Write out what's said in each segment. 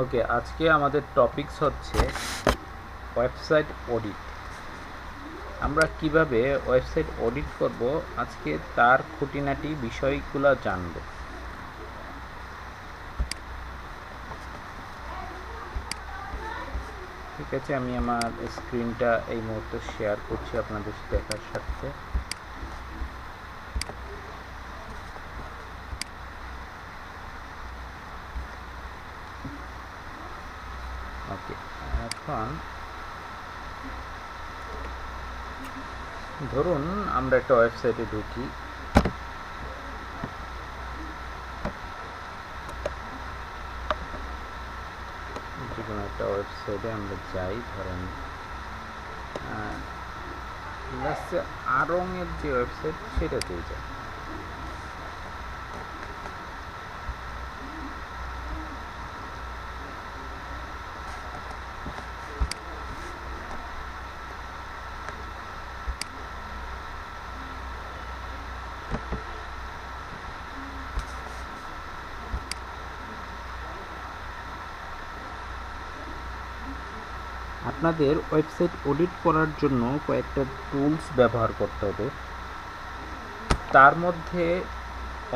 ওকে, আজকে আমাদের টপিকস হচ্ছে ওয়েবসাইট অডিট। আমরা কিভাবে ওয়েবসাইট অডিট করব, আজকে তার খুঁটিনাটি বিষয়গুলো জানব। ঠিক আছে, আমি আমার স্ক্রিনটা এই মুহূর্তে শেয়ার করছি আপনাদের দেখার সাথে। ওকে, এখন ধরুন আমরা একটা ওয়েবসাইটে ঢুকি। যে কোনো একটা ওয়েবসাইটে আমরা যাই, ধরেন আড়ং-এর যে ওয়েবসাইট সেটাতেই যাই। আপনাদের ওয়েবসাইট অডিট করার জন্য কয়েকটা টুলস ব্যবহার করতে হবে। তার মধ্যে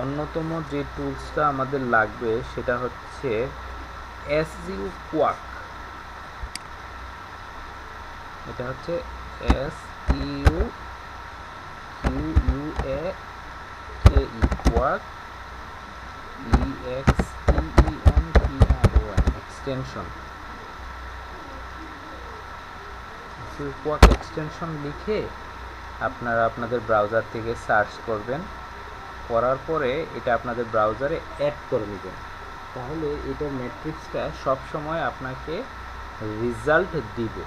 অন্যতম যে টুলসটা আমাদের লাগবে সেটা হচ্ছে এসইউ কোয়াক। এটা হচ্ছে এসইউ কিউইউএ কেই quack, EXTENPRON extension. Quack extension লিখে আপনারা আপনাদের ব্রাউজার থেকে সার্চ করবেন, করার পরে এটা আপনাদের ব্রাউজারে অ্যাড করে নেবেন। তাহলে এটার ম্যাট্রিক্সটা সবসময় আপনাকে রেজাল্ট দিবে।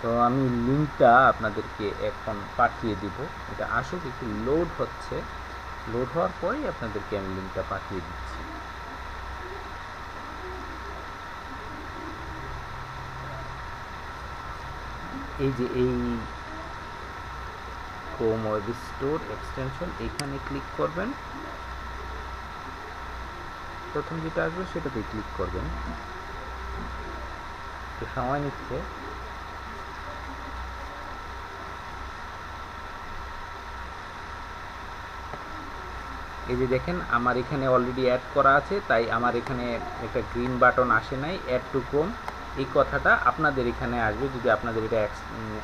তো আমি লিঙ্কটা আপনাদেরকে এখন পাঠিয়ে দিব। এটা আসুক, একটু লোড হচ্ছে। লোড হওয়ার পরেই আপনাদেরকে আমি লিঙ্কটা পাঠিয়ে দিচ্ছি। এই যে এই ক্রোম ওয়েব স্টোর এক্সটেনশন, এখানে ক্লিক করবেন। প্রথম যেটা আসবে সেটাতে ক্লিক করবেন। একটু সময় নিচ্ছে। এই যে দেখেন, আমার এখানে অলরেডি অ্যাড করা আছে, তাই আমার এখানে একটা গ্রিন বাটন আসে নাই, অ্যাড টু ক্রোম। এই কথাটা আপনাদের এখানে আসবে যদি আপনাদের এটা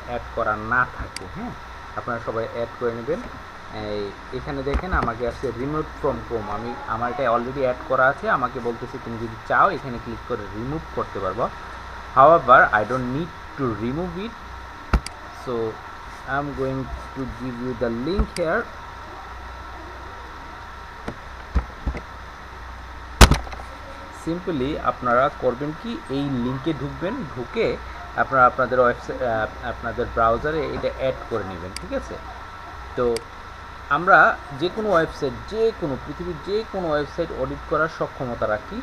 অ্যাড করা না থাকে। হ্যাঁ, আপনারা সবাই অ্যাড করে নেবেন। এখানে দেখেন আমাকে আসছে রিমুভ ফ্রম ক্রোম। আমার এটা অলরেডি অ্যাড করা আছে, আমাকে বলতেছে তুমি যদি চাও এখানে ক্লিক করে রিমুভ করতে পারবো। However I don't need to remove it, so I am going to give you the link here. Simply আপনারা করবেন কি, এই লিঙ্কে ঢুকবেন, ঢুকে আপনারা আপনাদের ওয়েবসাইট আপনাদের ব্রাউজারে এটা অ্যাড করে নেবেন। ঠিক আছে, তো আমরা যে কোনো ওয়েবসাইট, যে কোনো পৃথিবীর যে কোনো ওয়েবসাইট অডিট করার সক্ষমতা রাখি।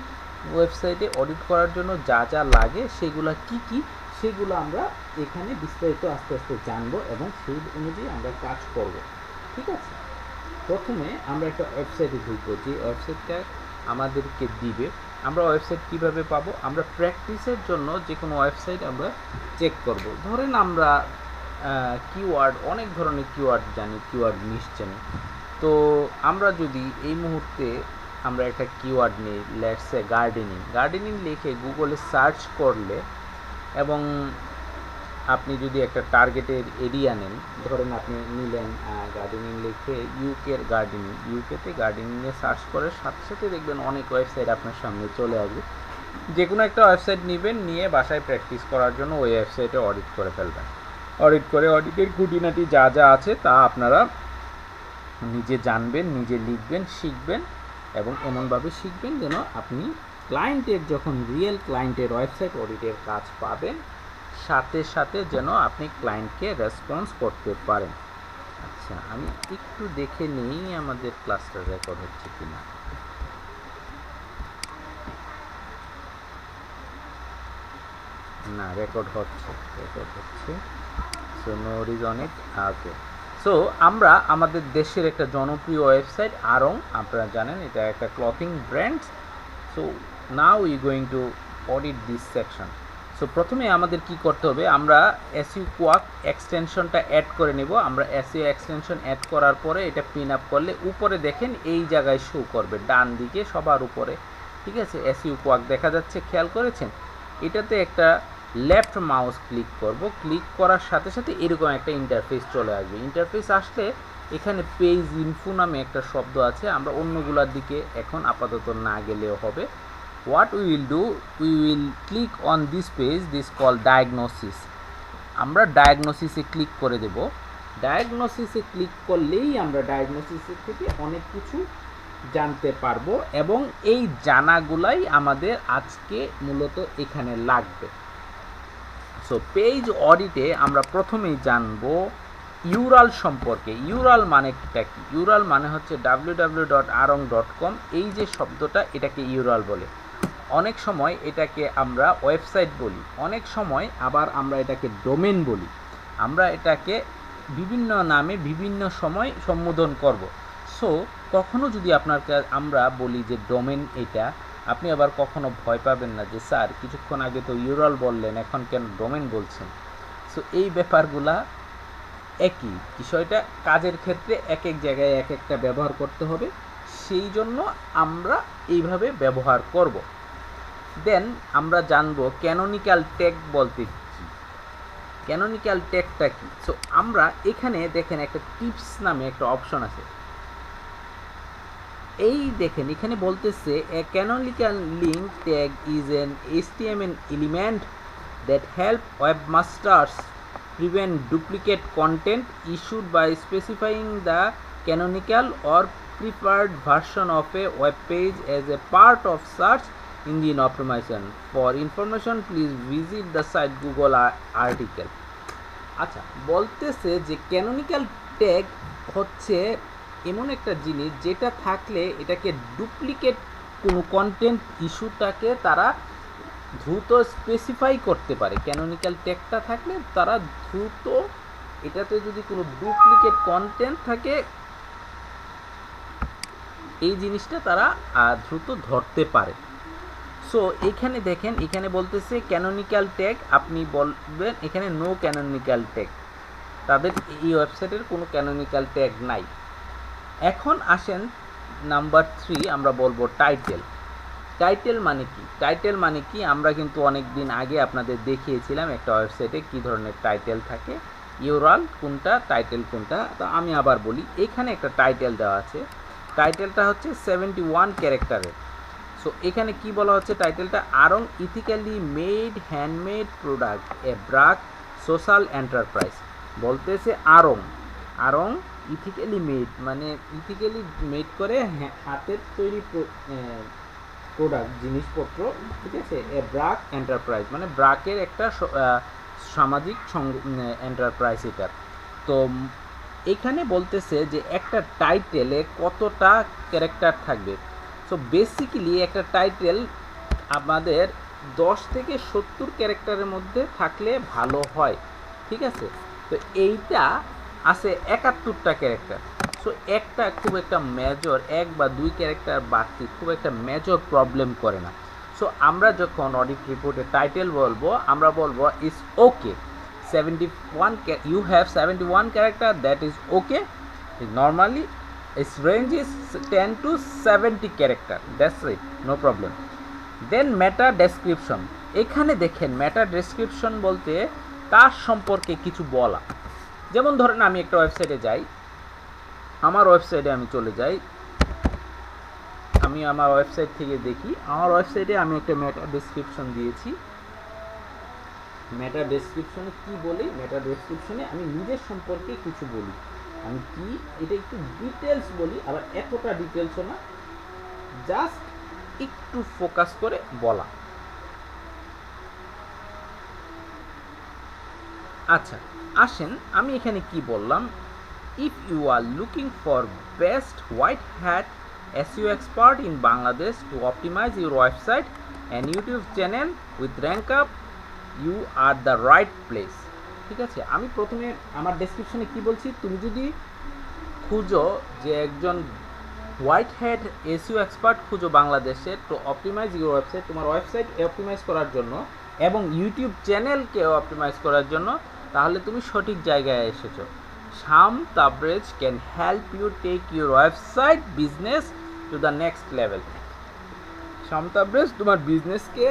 ওয়েবসাইটে অডিট করার জন্য যা যা লাগে সেগুলো কি কি, সেগুলো আমরা এখানে বিস্তারিত আস্তে আস্তে জানবো এবং সেই অনুযায়ী আমরা কাজ করব। ঠিক আছে, প্রথমে আমরা একটা ওয়েবসাইটে ঢুকবো, যে ওয়েবসাইটটা আমাদেরকে দিবে। আমরা ওয়েবসাইট কিভাবে পাবো? আমরা প্র্যাকটিসের জন্য যে কোনো ওয়েবসাইট আমরা চেক করব। ধরেন আমরা কিওয়ার্ড, অনেক ধরনের কিওয়ার্ড জানি, কিওয়ার্ড লিস্ট জানি। তো আমরা যদি এই মুহূর্তে আমরা একটা কিওয়ার্ড নিই, লেটস সে গার্ডেনিং। গার্ডেনিং লিখে গুগলে সার্চ করলে, এবং আপনি যদি একটা টার্গেটের এরিয়া নেন, ধরেন আপনি নিলেন গার্ডেনিং লিখে ইউকের গার্ডেনিং, ইউকেতে গার্ডেনিংয়ে সার্চ করার সাথে সাথে দেখবেন অনেক ওয়েবসাইট আপনার সামনে চলে আসবে। যে কোনো একটা ওয়েবসাইট নেবেন, নিয়ে বাসায় প্র্যাকটিস করার জন্য ওই ওয়েবসাইটে অডিট করে ফেলবেন। অডিট করে অডিটের খুঁটিনাটি যা যা আছে তা আপনারা নিজে জানবেন, নিজে লিখবেন, শিখবেন, এবং এমনভাবে শিখবেন যেন আপনি ক্লায়েন্টের, যখন রিয়েল ক্লায়েন্টের ওয়েবসাইট অডিটের কাজ পাবেন, সাথে সাথে যেন আপনি ক্লায়েন্টকে রেসপন্স করতে পারেন। আচ্ছা, আমি একটু দেখে নিই আমাদের ক্লাসটা রেকর্ড হচ্ছে কিনা। না, রেকর্ড হচ্ছে। So no worries on it. Okay, so আমরা আমাদের দেশের একটা জনপ্রিয় ওয়েবসাইট আড়ং, আপনারা জানেন এটা একটা clothing brand. So now you going to audit this section. So প্রথমে আমাদের কি করতে হবে, আমরা এসইউ কোয়াক এক্সটেনশনটা অ্যাড করে নেব। আমরা এসইউ এক্সটেনশন অ্যাড করার পরে এটা পিন আপ করলে উপরে দেখেন এই জায়গায় শো করবে, ডান দিকে সবার উপরে, ঠিক আছে। এসইউ কোয়াক দেখা যাচ্ছে, খেয়াল করেছেন। এটাতে একটা লেফট মাউস ক্লিক করব, ক্লিক করার সাথে সাথে এরকম একটা ইন্টারফেস চলে আসবে। ইন্টারফেস আসলে এখানে পেজ ইনফো নামে একটা শব্দ আছে, আমরা অন্যগুলোর দিকে এখন আপাতত না গেলেও হবে। What we will do, we will click on this page, this called diagnosis. আমরা ডায়াগনোসিসে ক্লিক করে দেব। ডায়াগনোসিসে ক্লিক করলেই আমরা ডায়াগনোসিসের থেকে অনেক কিছু জানতে পারবো এবং এই জানাগুলাই আমাদের আজকে মূলত এখানে লাগবে। সো পেজ অডিটে আমরা প্রথমেই জানবো ইউরাল সম্পর্কে। ইউরাল মানেটা কি? ইউরাল মানে হচ্ছে www.arong.com, এই যে শব্দটা, এটাকে ইউরাল বলে। অনেক সময় এটাকে আমরা ওয়েবসাইট বলি, অনেক সময় আবার আমরা এটাকে ডোমেন বলি। আমরা এটাকে বিভিন্ন নামে বিভিন্ন সময় সম্বোধন করব। সো কখনো যদি আমরা বলি যে ডোমেন এটা, আপনি আবার কখনো ভয় পাবেন না যে স্যার কিছুক্ষণ আগে তো ইউরাল বললেন, এখন কেন ডোমেন বলছেন। সো এই ব্যাপারগুলা একই বিষয়টা, কাজের ক্ষেত্রে এক এক জায়গায় এক একটা ব্যবহার করতে হবে, সেই জন্য আমরা এইভাবে ব্যবহার করব। দেন আমরা জানবো ক্যানোনিক্যাল ট্যাগ বলতে কি। ক্যানোনিক্যাল ট্যাগটা কি? সো আমরা এখানে দেখেন একটা টিপস নামে একটা অপশন আছে, এই দেখেন এখানে বলতেছে a canonical link tag is an HTML element that help webmasters prevent duplicate content issued by specifying the canonical or preferred version of a web page as a part of search engine optimization. For information, please visit the site Google article. আচ্ছা, বলতেছে যে canonical tag হচ্ছে এমন একটা জিনিস যেটা থাকলে এটাকে ডুপ্লিকেট কোনো কন্টেন্ট ইস্যুটাকে তারা দ্রুত স্পেসিফাই করতে পারে। ক্যানোনিক্যাল ট্যাগটা থাকলে তারা দ্রুত, এটাতে যদি কোনো ডুপ্লিকেট কন্টেন্ট থাকে এই জিনিসটা তারা দ্রুত ধরতে পারে। সো এখানে দেখেন, এখানে বলতেছে ক্যানোনিক্যাল ট্যাগ, আপনি বলবেন এখানে নো ক্যানোনিক্যাল ট্যাগ, তাদের এই ওয়েবসাইটের কোনো ক্যানোনিক্যাল ট্যাগ নাই। এখন আসেন নাম্বার 3, আমরা বলবো টাইটেল। টাইটেল মানে কি? টাইটেল মানে কি আমরা কিন্তু অনেক দিন আগে আপনাদের দেখিয়েছিলাম একটা ওয়েবসাইটে কি ধরনের টাইটেল থাকে, ইউরাল কোনটা, টাইটেল কোনটা। তো আমি আবার বলি, এখানে একটা টাইটেল দেওয়া আছে, টাইটেলটা হচ্ছে 71 ক্যারেক্টারের। সো এখানে কি বলা হচ্ছে টাইটেলটা, Aarong ethically made handmade product a BRAC social enterprise. বলতেছে আরং ইথিক্যালি মেড, মানে ইথিক্যালি মেড করে হাতের তৈরি প্রোডাক্ট, জিনিসপত্র, ঠিক আছে। এ ব্রাক এন্টারপ্রাইজ মানে ব্রাকের একটা সামাজিক এন্টারপ্রাইজ এটা। তো এখানে বলতেছে যে একটা টাইটেলে কতটা ক্যারেক্টার থাকবে। সো বেসিক্যালি একটা টাইটেল আমাদের 10 থেকে 70 ক্যারেক্টারের মধ্যে থাকলে ভালো হয়, ঠিক আছে। তো এইটা আছে 71টা ক্যারেক্টার। সো একটা খুব একটা মেজর, 1 বা 2 ক্যারেক্টার বাড়তি খুব একটা মেজর প্রবলেম করে না। সো আমরা যখন অডিট রিপোর্টে টাইটেল বলবো, আমরা বলবো is okay 71, you have 71 character, that is okay. Normally its range is 10 to 70 character, that's it, no problem. Then meta description, এখানে দেখেন মেটা ডেসক্রিপশন বলতে তার সম্পর্কে কিছু বলা। যেমন ধরেন আমি একটা ওয়েবসাইটে যাই, আমার ওয়েবসাইটে আমি চলে যাই, আমি আমার ওয়েবসাইট থেকে দেখি, আমার ওয়েবসাইটে আমি একটা মেটা ডেসক্রিপশন দিয়েছি। মেটা ডেসক্রিপশনে কি বলি, মেটা ডেসক্রিপশনে আমি নিজের সম্পর্কে কিছু বলি, আমি কি এটা একটু ডিটেলস বলি, আবার এতটা ডিটেলসও না, জাস্ট একটু ফোকাস করে বলা। আচ্ছা আসেন, আমি এখানে কি বললাম, if you are looking for best white hat SEO expert in Bangladesh to optimize your website and YouTube channel with rank up, you are the right place. ঠিক আছে, আমি প্রথমে আমার ডেসক্রিপশনে কি বলছি, তুমি যদি খুঁজো যে একজন হোয়াইট হ্যাট এসইও এক্সপার্ট খুঁজো বাংলাদেশে টু অপটিমাইজ ইউর ওয়েবসাইট, তোমার ওয়েবসাইট অপটিমাইজ করার জন্য এবং ইউটিউব চ্যানেলকে অপটিমাইজ করার জন্য, তাহলে তুমি সঠিক জায়গায় এসেছো। Sham Tabrez can help you take your website business to the next level. Sham Tabrez তোমার বিজনেসকে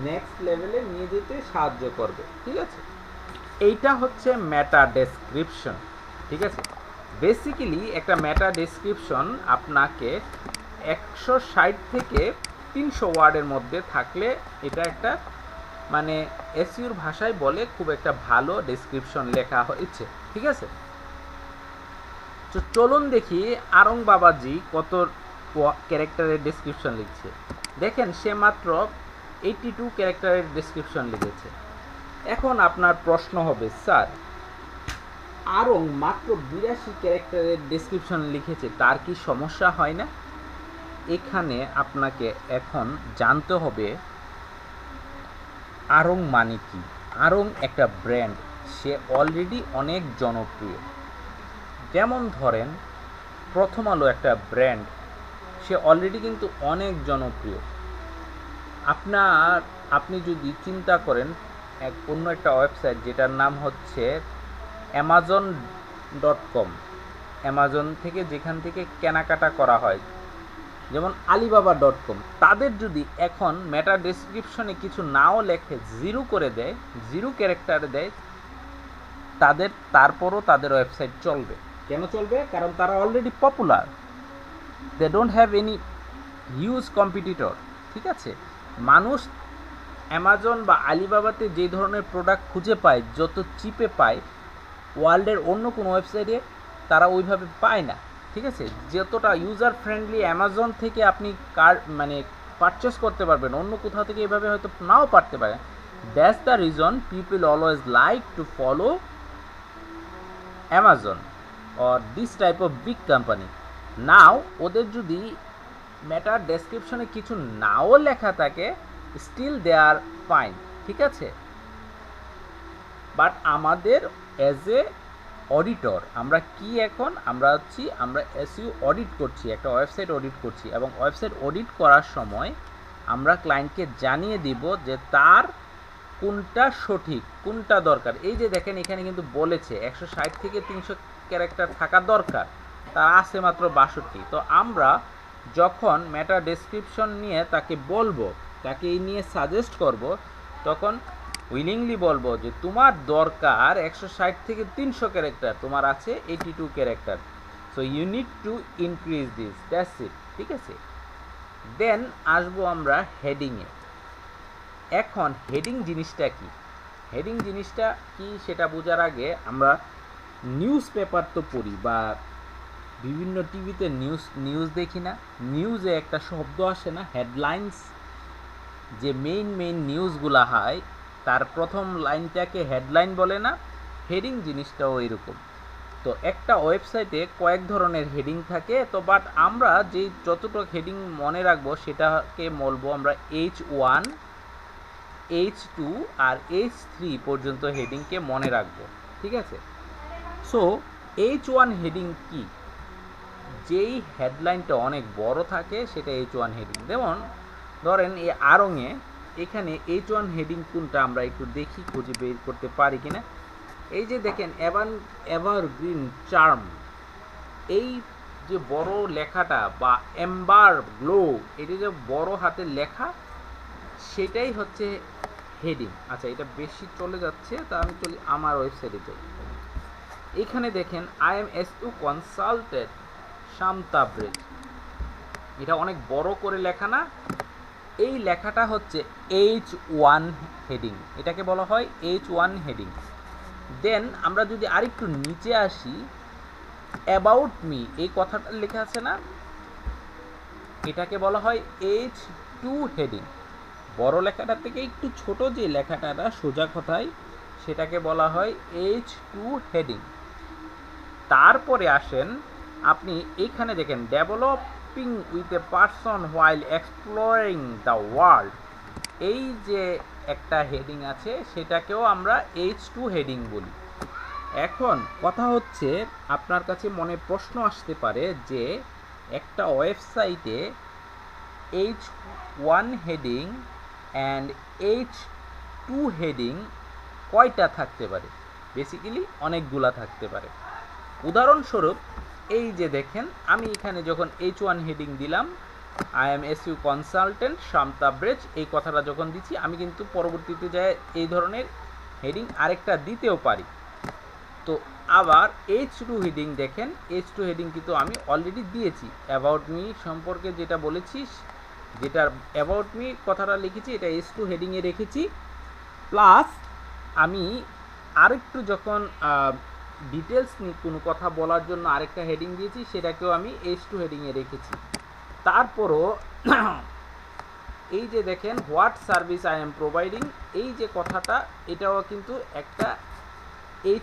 নেক্সট লেভেলে নিয়ে যেতে সাহায্য করবে, ঠিক আছে। এইটা হচ্ছে মেটা ডেসক্রিপশন, ঠিক আছে। বেসিক্যালি একটা মেটা ডেসক্রিপশন আপনাকে 160 থেকে 300 ওয়ার্ডের মধ্যে থাকলে এটা একটা মানে এসইওর ভাষায় বলে খুব একটা ভালো ডেসক্রিপশন লেখা হয়েছে, ঠিক আছে। তো চলুন দেখি আরং বাবাজি কত ক্যারেক্টারের ডেসক্রিপশন লিখছে। দেখেন সে মাত্র 82 ক্যারেক্টারের ডেসক্রিপশন লিখেছে। এখন আপনার প্রশ্ন হবে, স্যার আরং মাত্র 82 ক্যারেক্টারের ডেসক্রিপশন লিখেছে, তার কি সমস্যা হয় না? এখানে আপনাকে এখন জানতে হবে আরং মানে কি। আরং একটা ব্র্যান্ড, সে অলরেডি অনেক জনপ্রিয়। যেমন ধরেন প্রথম আলো একটা ব্র্যান্ড, সে অলরেডি কিন্তু অনেক জনপ্রিয়। আপনি যদি চিন্তা করেন অন্য একটা ওয়েবসাইট যেটার নাম হচ্ছে amazon.com, অ্যামাজন থেকে যেখান থেকে কেনাকাটা করা হয়, যেমন alibaba.com, তাদের যদি এখন মেটা ডেসক্রিপশনে কিছু নাও লেখে, জিরো করে দেয়, জিরো ক্যারেক্টার দেয়, তারপরও তাদের ওয়েবসাইট চলবে। কেন চলবে? কারণ তারা already popular, they don't have any huge competitor, ঠিক আছে। মানুষ অ্যামাজন বা আলিবাবাতে যে ধরনের প্রোডাক্ট খুঁজে পায়, যত চিপে পায়, ওয়ার্ল্ডের অন্য কোনো ওয়েবসাইটে তারা ওইভাবে পায় না, ঠিক আছে। যতটা ইউজার ফ্রেন্ডলি অ্যামাজন থেকে আপনি পারচেস করতে পারবেন, অন্য কোথাও থেকে এভাবে হয়তো নাও পারতে পারেন। That's the reason people always like to follow Amazon or this type of big company. Now ওদের যদি মেটা ডেসক্রিপশনে কিছু নাও লেখা থাকে, স্টিল দে আর ফাইন, ঠিক আছে। বাট আমাদের অ্যাজ এ অডিটর আমরা কি এখন আমরা এসইও অডিট করছি, একটা ওয়েবসাইট অডিট করছি, এবং ওয়েবসাইট অডিট করার সময় আমরা ক্লায়েন্টকে জানিয়ে দিব যে তার কোনটা সঠিক, কোনটা দরকার। এই যে দেখেন এখানে কিন্তু বলেছে 160 থেকে 300 ক্যারেক্টার থাকা দরকার, তার আছে মাত্র 62। তো আমরা যখন মেটা ডেসক্রিপশন নিয়ে তাকে বলবো, তাকে এই নিয়ে সাজেস্ট করব, তখন উইলিংলি বলবো যে তোমার দরকার 160 থেকে 300 ক্যারেক্টার, তোমার আছে 82 character, so you need to increase this, that's it, ঠিক আছে। দেন আসবো আমরা হেডিংয়ে। এখন হেডিং জিনিসটা কি, হেডিং জিনিসটা কি সেটা বোঝার আগে আমরা নিউজ পেপার তো পড়ি বা বিভিন্ন টিভিতে নিউজ দেখি না, নিউজে একটা শব্দ আসে না, হেডলাইন্স। যে মেইন নিউজগুলো হয় তার প্রথম লাইনটাকে হেডলাইন বলে না, হেডিং জিনিসটাও এরকম। তো একটা ওয়েবসাইটে কয়েক ধরনের হেডিং থাকে, তো বাট আমরা যতটুকু হেডিং মনে রাখবো সেটাকে বলবো আমরা H1, H2 আর H3 পর্যন্ত হেডিংকে মনে রাখবো, ঠিক আছে। সো H1 হেডিং কি? যেই হেডলাইনটা অনেক বড় থাকে সেটা H1 হেডিং। যেমন ধরেন এই আরঙে এখানে H1 হেডিং কোনটা আমরা একটু দেখি, খুঁজে বের করতে পারি কিনা। এই যে দেখেন এভারগ্রিন চার্ম, এই যে বড় লেখাটা বা এম্বার গ্লো, এটা যে বড় হাতের লেখা, সেটাই হচ্ছে হেডিং। আচ্ছা এটা বেশি চলে যাচ্ছে, তা আমি চলি আমার ওয়েবসাইটে যাই। এখানে দেখেন IMSU কনসালটেন্ট শাম তাবরেজ, এটা অনেক বড় করে লেখা না, এই লেখাটা হচ্ছে H1 হেডিং, এটাকে বলা হয় H1 হেডিং। দেন আমরা যদি আরেকটু নিচে আসি, অ্যাবাউট মি এই কথাটা লেখা আছে না, এটাকে বলা হয় H2 হেডিং। বড় লেখাটার থেকে একটু ছোট যে লেখাটা সোজা কথায়, সেটাকে বলা হয় H2 হেডিং। তারপরে আসেন আপনি এইখানে দেখেন developing with a person while exploring the world, এই যে একটা হেডিং আছে সেটাকেও আমরা H2 হেডিং বলি। এখন কথা হচ্ছে আপনার কাছে মনে প্রশ্ন আসতে পারে যে একটা ওয়েবসাইটে H1 heading and H2 heading কয়টা থাকতে পারে? বেসিক্যালি অনেকগুলা থাকতে পারে। উদাহরণস্বরূপ এই যে দেখেন, আমি এখানে যখন H1 হেডিং দিলাম, I am SU consultant Shamta ব্রেজ, এই কথাটা যখন দিচ্ছি, আমি কিন্তু পরবর্তীতে যায় এই ধরনের হেডিং আরেকটা দিতেও পারি। তো আবার H2 হেডিং দেখেন, H2 হেডিং কিন্তু আমি অলরেডি দিয়েছি। অ্যাবাউট মি সম্পর্কে যেটা বলেছিস, যেটা অ্যাবাউট মি কথাটা লিখেছি, এটা H2 হেডিংয়ে রেখেছি। প্লাস আমি আরেকটু যখন ডিটেলস নিয়ে কোনো কথা বলার জন্য আরেকটা হেডিং দিয়েছি, সেটাকেও আমি H2 হেডিংয়ে রেখেছি। তারপরও এই যে দেখেন what service I am providing, এই যে কথাটা, এটাও কিন্তু একটা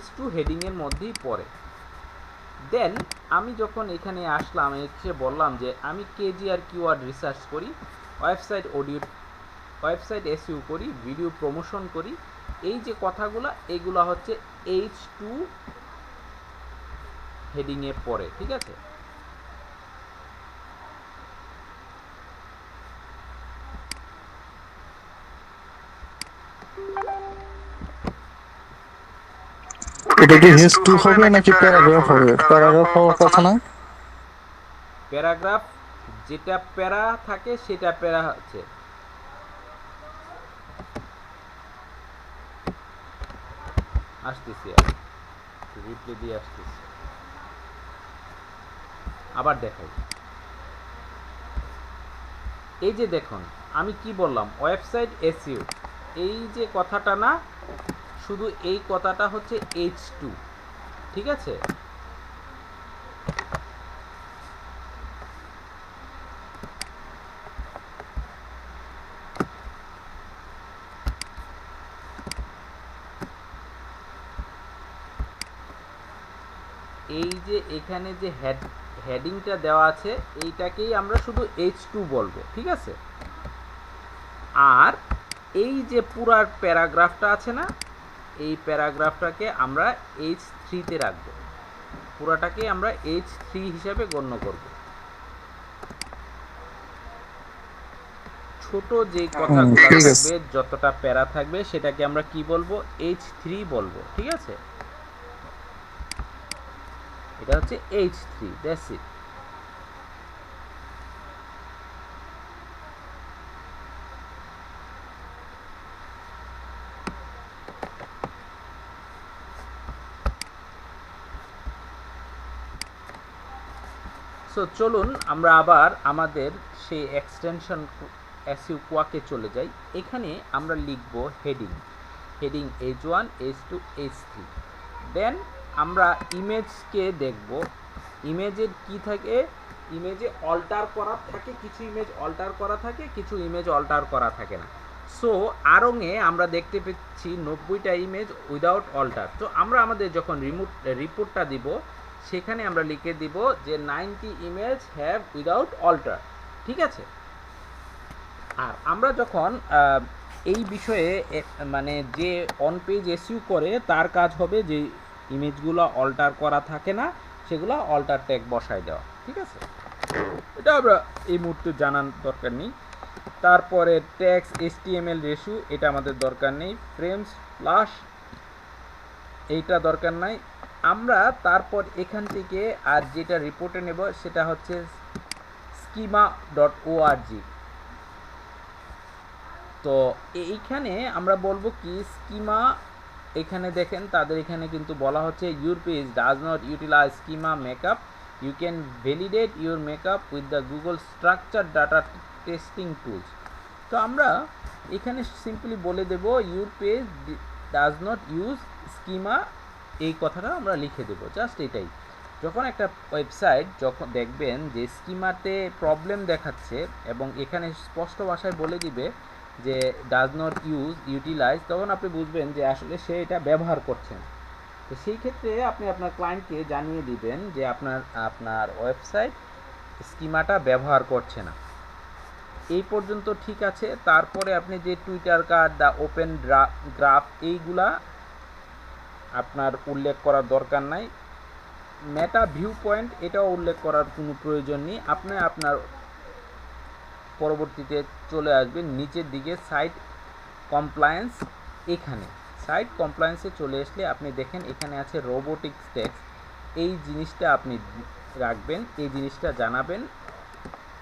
H2 হেডিংয়ের মধ্যেই পড়ে। দেন আমি যখন এখানে আসলাম, এসে বললাম যে আমি কেজিআর কিওয়ার্ড রিসার্চ করি, ওয়েবসাইট এসইও করি, ভিডিও প্রমোশন করি, এই যে কথাগুলো, এইগুলো হচ্ছে H2 হেডিংয়ে পড়ে। ঠিক আছে, এটা কি H2 হবে নাকি প্যারাগ্রাফ হবে? প্যারাগ্রাফ হওয়ার কথা না? প্যারাগ্রাফ যেটা প্যারা থাকে সেটা প্যারা হচ্ছে। আসতেছি, রিপ্লে দিয়ে আসতেছি, আবার দেখাই। এই যে দেখুন আমি কি বললাম, ওয়েবসাইট এসইও, এই যে কথাটা না, শুধু এই কথাটা হচ্ছে H2। ঠিক আছে, এই যে এখানে যে হেডিংটা দেওয়া আছে, এইটাকেই আমরা শুধু H2 বলবো। ঠিক আছে, আর এই যে পুরার প্যারাগ্রাফটা আছে না, এই প্যারাগ্রাফটাকে আমরা H3-তে রাখবো, পুরাটাকে আমরা H3 হিসাবে গণ্য করব। ছোট যে কথাগুলো থাকবে, যতটা প্যারা থাকবে, সেটাকে আমরা কি বলবো? H3 বলবো। ঠিক আছে, এটা হচ্ছে H3, দ্যাটস ইট। সো চলুন আমরা আবার আমাদের সেই এক্সটেনশন এসইও কোয়াকে চলে যাই। এখানে আমরা লিখব হেডিং H1, H2, H3। দেন আমরা ইমেজকে দেখব, ইমেজের কি থাকে, ইমেজে অল্টার করা থাকে, কিছু ইমেজ অল্টার করা থাকে, কিছু ইমেজ অল্টার করা থাকে না। সো আরঙে আমরা দেখতে পেয়েছি 90টা ইমেজ উইদাউট অল্টার। তো আমরা আমাদের যখন রিপোর্টটা দিব, সেখানে আমরা লিখে দিব যে 90 ইমেজ হ্যাভ উইদাউট অল্টার। ঠিক আছে, আর আমরা যখন এই বিষয়ে মানে যে অন পেজ এসইও করে, তার কাজ হবে যে ইমেজগুলো অল্টার করা থাকে না, সেগুলো অল্টার ট্যাগ বসায় দেওয়া। ঠিক আছে, এটা আমরা এই মুহূর্তে জানার দরকার নেই। তারপরে ট্যাক্স HTML রেশিও, এটা আমাদের দরকার নেই। ফ্রেমস প্লাস, এইটা দরকার নাই। আমরা তারপর এখান থেকে আর যেটা রিপোর্টে নেব, সেটা হচ্ছে schema.org। তো এইখানে আমরা বলবো কি, স্কিমা, এখানে দেখেন তাদের এখানে কিন্তু বলা হচ্ছে your page does not utilise schema markup, you can validate your markup with the Google structure data testing tools. তো আমরা এখানে সিম্পলি বলে দেব your page does not use schema, এই কথাটা আমরা লিখে দেব, জাস্ট এটাই। যখন একটা ওয়েবসাইট যখন দেখবেন যে স্কিমাতে প্রবলেম দেখাচ্ছে এবং এখানে স্পষ্ট ভাষায় বলে দিবে যে ডাজ নট ইউটিলাইজ, তখন আপনি বুঝবেন যে আসলে সে এটা ব্যবহার করছেন। তো সেই ক্ষেত্রে আপনি আপনার ক্লায়েন্টকে জানিয়ে দিবেন যে আপনার ওয়েবসাইট স্কিমাটা ব্যবহার করছে না। এই পর্যন্ত ঠিক আছে। তারপরে আপনি যে Twitter card, the open graph, এইগুলা আপনার উল্লেখ করার দরকার নাই। মেটা ভিউ পয়েন্ট এটাও উল্লেখ করার কোনো প্রয়োজন নেই। আপনি আপনার পরবর্তীতে চলে আসবেন নিচের দিকে সাইট কমপ্লায়েন্স। এখানে সাইট কমপ্লায়েন্সে চলে আসলে আপনি দেখেন এখানে আছে রোবোটিক্স টেক্সট। এই জিনিসটা আপনি রাখবেন, এই জিনিসটা জানাবেন।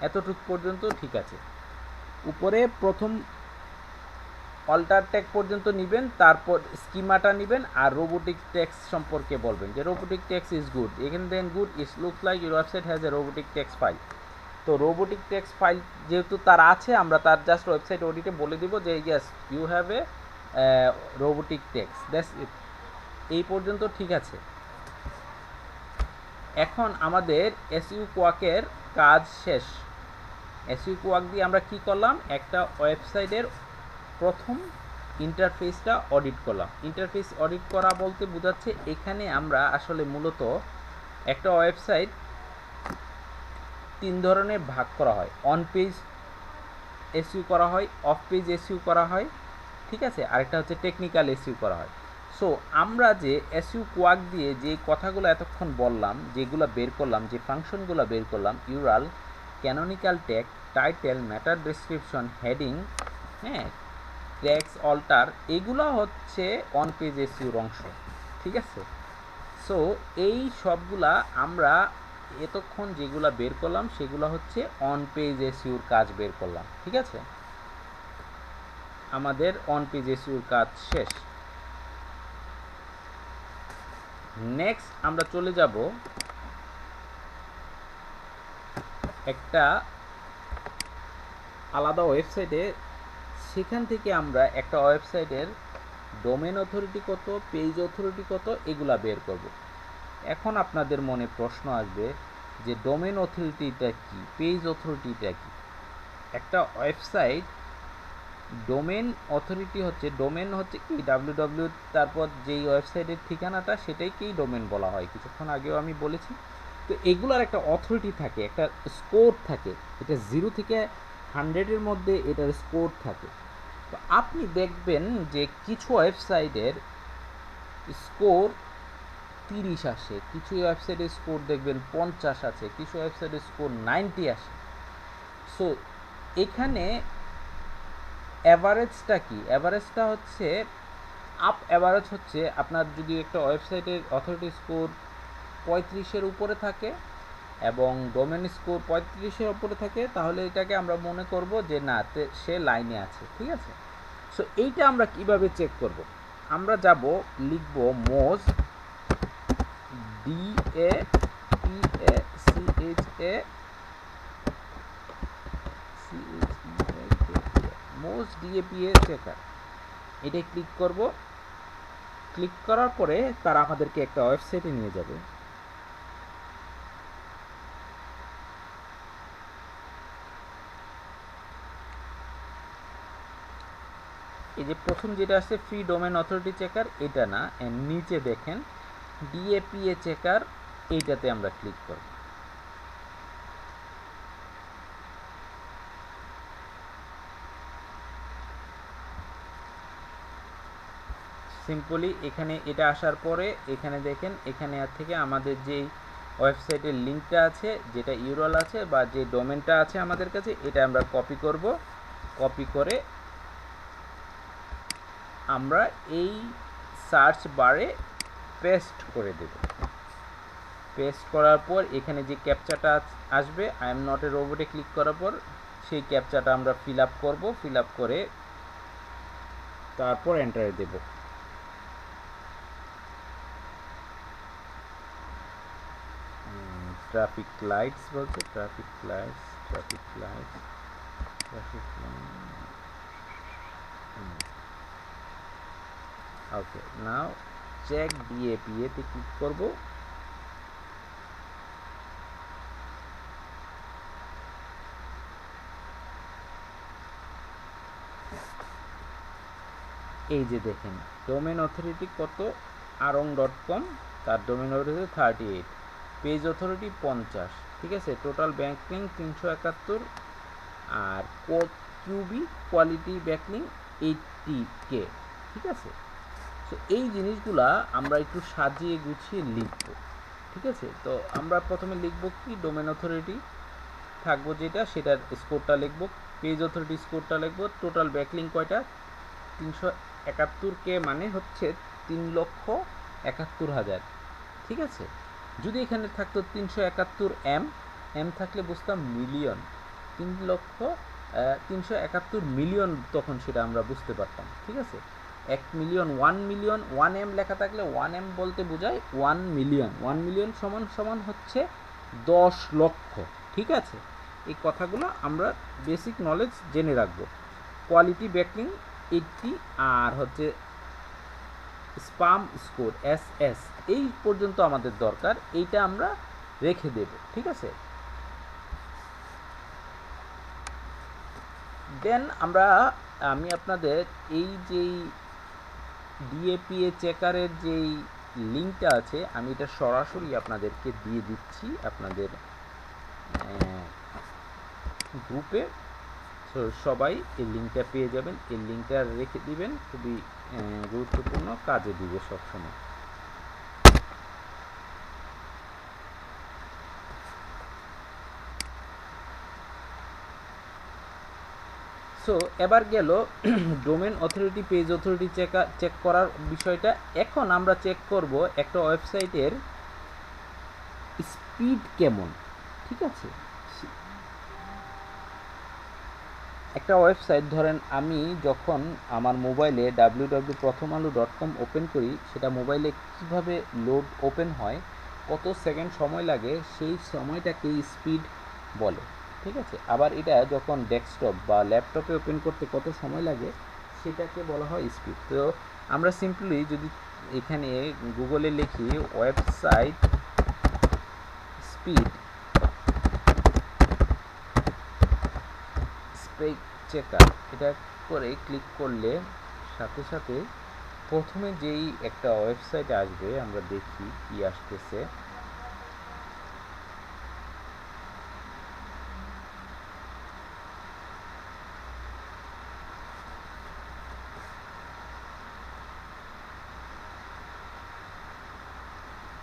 এতটুকু পর্যন্ত ঠিক আছে। উপরে প্রথম অল্টার ট্যাগ পর্যন্ত নেবেন, তারপর স্কিমাটা নেবেন আর রোবোটিক টেক্সট সম্পর্কে বলবেন যে রোবোটিক টেক্সট ইজ গুড। এখানে then good it's looks like your website has a robotic text file. তো রোবোটিক টেক্সট ফাইল যেহেতু তার আছে, আমরা তার জাস্ট ওয়েবসাইট অডিটে বলে দিব যে yes you have a robotic text, that's it. এই পর্যন্ত ঠিক আছে। এখন আমাদের এসইউ কোয়াকের কাজ শেষ। এসইউ কোয়াক দিয়ে আমরা কি করলাম, একটা ওয়েবসাইটের প্রথম ইন্টারফেসটা অডিট করলাম। ইন্টারফেস অডিট করা বলতে বোঝাচ্ছে এখানে আমরা আসলে মূলত একটা ওয়েবসাইট 3 ধরনের ভাগ করা হয়। অন পেজ এসইউ করা হয়, অফ পেজ এসইউ করা হয়, ঠিক আছে, আরেকটা হচ্ছে টেকনিক্যাল এসইউ করা হয়। সো আমরা যে এসইউ কোয়াক দিয়ে যে কথাগুলো এতক্ষণ বললাম, যেগুলো বের করলাম, যে ফাংশনগুলো বের করলাম, Ural, canonical tag, title, matter description, heading, হ্যাঁ, টেক্সট অল্টার, এগুলো হচ্ছে অন পেজ এসইউর অংশ, ঠিক আছে। সো এই সবগুলা আমরা এতক্ষণ যেগুলো বের করলাম সেগুলো হচ্ছে অন পেজ এসইউর কাজ বের করলাম, ঠিক আছে। আমাদের অন পেজ এসইউর কাজ শেষ। নেক্সট আমরা চলে যাব একটা আলাদা ওয়েবসাইটে। সেখান থেকে আমরা একটা ওয়েবসাইটের ডোমেন অথরিটি কত, পেজ অথরিটি কত, এগুলা বের করব। এখন আপনাদের মনে প্রশ্ন আসবে যে ডোমেন অথরিটিটা কি, পেজ অথরিটিটা কি। একটা ওয়েবসাইট ডোমেন অথরিটি হচ্ছে, ডোমেন হচ্ছে কি www, তারপর যেই ওয়েবসাইটের ঠিকানাটা সেটাইকেই ডোমেন বলা হয়, কিছুক্ষণ আগেও আমি বলেছি। তো এগুলার একটা অথরিটি থাকে, একটা স্কোর থাকে, এটা 0 থেকে 100-এর মধ্যে এটার স্কোর থাকে। তো আপনি দেখবেন যে কিছু ওয়েবসাইটের স্কোর 30 আসে, কিছু ওয়েবসাইটের স্কোর দেখবেন 50 আছে, কিছু ওয়েবসাইটের স্কোর 90 আসে। সো এখানে অ্যাভারেজটা কি, অ্যাভারেজটা হচ্ছে আপ অ্যাভারেজ হচ্ছে আপনার যদি একটা ওয়েবসাইটের অথরিটি স্কোর 35-এর উপরে থাকে এবং ডোমেন স্কোর 35-এর উপরে থাকে, তাহলে এটাকে আমরা মনে করব যে না, সে লাইনে আছে, ঠিক আছে। সো এইটা আমরা কিভাবে চেক করব, আমরা যাব, লিখব মোজ মোজ ডিএপিএ চেকার, এটাই ক্লিক করব। ক্লিক করার পরে তারা আমাদেরকে একটা ওয়েবসাইটে নিয়ে যাবে। এই যে প্রথম যেটা আছে ফ্রি ডোমেন অথরিটি চেকার, এটা না, এর নিচে দেখেন ডিএপিএ চেকার, এইটাতে আমরা ক্লিক করব। সিম্পলি এখানে এটা আসার পরে এখানে দেখেন, এখানে থেকে আমাদের যেই ওয়েবসাইটের লিঙ্কটা আছে, যেটা ইউরল আছে বা যে ডোমেনটা আছে আমাদের কাছে, এটা আমরা কপি করব। কপি করে আমরা এই সার্চ বারে পেস্ট করে দেব। পেস্ট করার পর এখানে যে ক্যাপচাটা আসবে, আই এম নট এ রোবটে ক্লিক করার পর সেই ক্যাপচাটা আমরা ফিল আপ করবো। ফিল আপ করে তারপর এন্টার দেব। ট্রাফিক লাইটস বলছে, traffic lights, traffic lights, traffic light. Okay, now check ডিএপিএ তে ক্লিক করব। এই যে দেখেন ডোমেন অথরিটি কত, arong.com, তার ডোমেন অথরিটি 38, পেজ অথরিটি 50, ঠিক আছে, টোটাল ব্যাকলিং 371, আর কিউবি কোয়ালিটি ব্যাকলিং 80K, ঠিক আছে। তো এই জিনিসগুলা আমরা একটু সাজিয়ে গুছিয়ে লিখব, ঠিক আছে। তো আমরা প্রথমে লিখব কি ডোমেন অথরিটি থাকবো যেটা, সেটার স্কোরটা লিখব, পেজ অথরিটি স্কোরটা লিখব, টোটাল ব্যাকলিং কয়টা 371K মানে হচ্ছে 3,71,000, ঠিক আছে। যদি এখানে থাকতো 371 এম থাকলে বুঝতাম মিলিয়ন, 3,71,000,000 তখন সেটা আমরা বুঝতে পারতাম, ঠিক আছে। 1 মিলিয়ন 1 মিলিয়ন 1 এম লেখা থাকলে 1 এম বলতে বোঝায় 1 মিলিয়ন, 1 মিলিয়ন সমান সমান হচ্ছে 10 লক্ষ, ঠিক আছে। এই কথাগুলো আমরা বেসিক নলেজ জেনে রাখবো। কোয়ালিটি ব্যাকলিং 80 আর হচ্ছে স্পাম স্কোর এস এই পর্যন্ত আমাদের দরকার, এইটা আমরা রেখে দেব, ঠিক আছে। দেন আমি আপনাদের এই যেই ডিএপিএ চেকারের যেই লিঙ্কটা আছে আমি এটা সরাসরি আপনাদেরকে দিয়ে দিচ্ছি আপনাদের গ্রুপে। তো সবাই এই লিঙ্কটা পেয়ে যাবেন, এই লিঙ্কটা রেখে দিবেন, খুবই গুরুত্বপূর্ণ, কাজে দিবে সবসময়। সো এবার গেল domain authority page authority check করার বিষয়টা। এখন আমরা চেক করব একটা ওয়েবসাইটের স্পিড কেমন, ঠিক আছে। একটা ওয়েবসাইট ধরেন আমি যখন আমার মোবাইলে www.prothomalo.com ওপেন করি, সেটা মোবাইলে কিভাবে লোড ওপেন হয়, কত সেকেন্ড সময় লাগে, সেই সময়টাকেই স্পিড বলে, ঠিক আছে। আবার এটা যখন ডেস্কটপ বা ল্যাপটপে ওপেন করতে কত সময় লাগে সেটাকে বলা হয় স্পিড। তো আমরা সিম্পলি যদি এখানে গুগলে লিখি ওয়েবসাইট স্পিড স্পেক চেকার, এটা করে ক্লিক করলে সাথে সাথে প্রথমে যেই একটা ওয়েবসাইট আসবে, আমরা দেখি কি আসতেছে।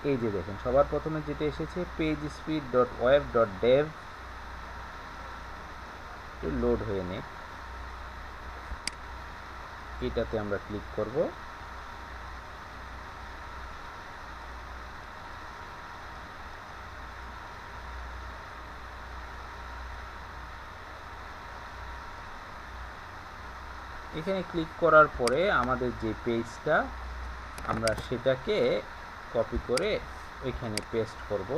এই যে দেখেন সবার প্রথমে যেটা এসেছে pagespeed.web.dev, লোড হয়ে নে, এটাতে আমরা ক্লিক করব। এখানে ক্লিক করার পরে আমাদের যে পেজটা, আমরা সেটাকে কপি করে ওইখানে পেস্ট করব।